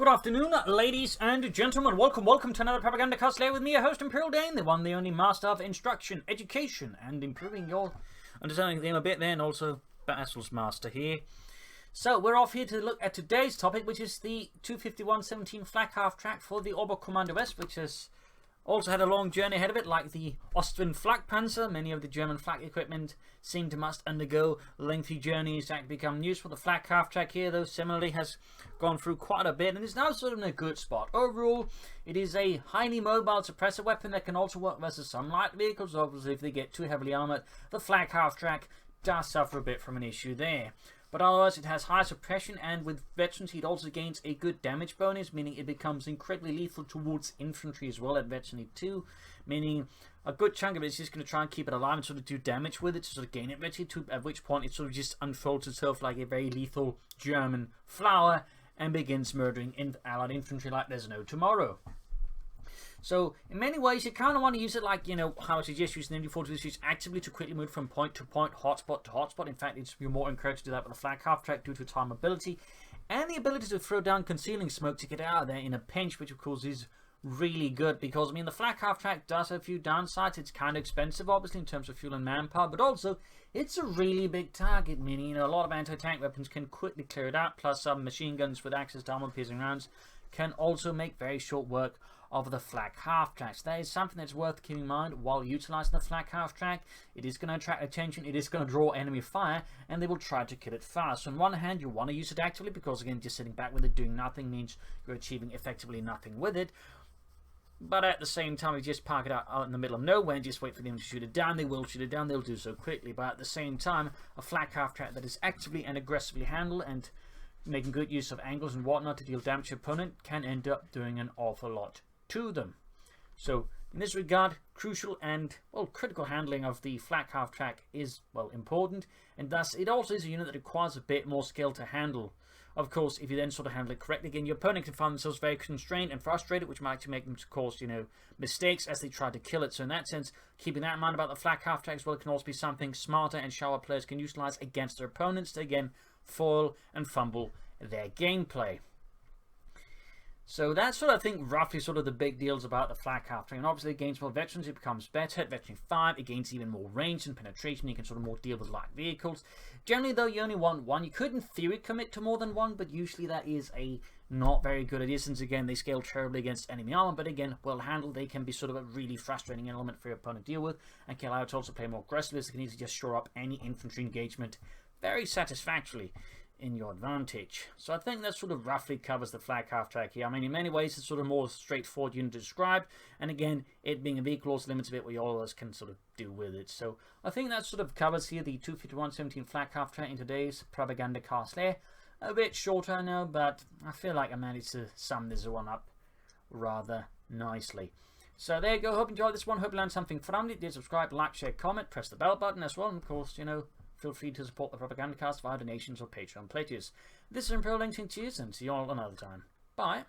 good afternoon, ladies and gentlemen. Welcome to another Propagandacast Lehr with me, your host, Imperial Dane, the one, the only master of instruction, education, and improving your understanding of the game a bit there, and also Battle's master here. So, we're off here to look at today's topic, which is the 251-17 Flak Halftrack for the Oberkommando West, which has also had a long journey ahead of it, like the Austrian Flak Panzer. Many of the German flak equipment seem to must undergo lengthy journeys to become useful. The Flak Halftrack here, though, similarly has gone through quite a bit and is now sort of in a good spot. Overall, it is a highly mobile suppressor weapon that can also work versus some light vehicles. Obviously, if they get too heavily armoured, the Flak Halftrack does suffer a bit from an issue there. But otherwise, it has high suppression, and with veterans, it also gains a good damage bonus, meaning it becomes incredibly lethal towards infantry as well at veteran 2, meaning a good chunk of it is just going to try and keep it alive and sort of do damage with it to sort of gain it veteran 2, at which point it sort of just unfolds itself like a very lethal German flower and begins murdering allied infantry like there's no tomorrow. So, in many ways, you kind of want to use it like, you know, how I suggest using the MD-40 switch actively to quickly move from point to point, hotspot to hotspot. In fact, you're more encouraged to do that with a Flak Halftrack due to its high mobility and the ability to throw down concealing smoke to get out of there in a pinch, which of course is really good because, I mean, the Flak Halftrack does have a few downsides. It's kind of expensive, obviously, in terms of fuel and manpower, but also it's a really big target, meaning, you know, a lot of anti-tank weapons can quickly clear it out, plus some machine guns with access to armor-piercing rounds can also make very short work of the Flak Halftrack. That is something that's worth keeping in mind while utilizing the Flak Halftrack. It is going to attract attention, it is going to draw enemy fire, and they will try to kill it fast. So on one hand, you want to use it actively because, again, just sitting back with it doing nothing means you're achieving effectively nothing with it. But at the same time, if you just park it out in the middle of nowhere and just wait for them to shoot it down, they will shoot it down, they'll do so quickly. But at the same time, a Flak Halftrack that is actively and aggressively handled and making good use of angles and whatnot to deal damage to your opponent can end up doing an awful lot to them. So in this regard, crucial and, well, critical handling of the Flak Halftrack is, well, important, and thus it also is a unit that requires a bit more skill to handle. Of course, if you then sort of handle it correctly, again, your opponent can find themselves very constrained and frustrated, which might actually make them cause, you know, mistakes as they try to kill it. So in that sense, keeping that in mind about the Flak Halftrack as well, it can also be something smarter and sharper players can utilize against their opponents to, again, foil and fumble their gameplay. So that's sort of, I think, roughly sort of the big deals about the Flak Halftrack. And obviously, it gains more veterans, it becomes better. At veteran 5, it gains even more range and penetration. You can sort of more deal with light vehicles. Generally, though, you only want one. You could, in theory, commit to more than one, but usually that is a not very good idea, since, again, they scale terribly against enemy armor. But again, well handled, they can be sort of a really frustrating element for your opponent to deal with, and can allow it to also play more aggressively, so they can easily just shore up any infantry engagement very satisfactorily in your advantage. So I think that sort of roughly covers the Flak Halftrack here. I mean, in many ways, it's sort of more straightforward unit to describe, and again, it being a vehicle also limits a bit what all of us can sort of do with it. So I think that sort of covers here the 251-17 Flak Halftrack in today's Propagandacast Lehr. A bit shorter, I know, but I feel like I managed to sum this one up rather nicely. So there you go. Hope you enjoyed this one. Hope you learned something from it. Did subscribe, like, share, comment, press the bell button as well, and of course, you know, feel free to support the Propagandacast via donations or Patreon pledges. This is Imperial Dane, cheers, and see you all another time. Bye.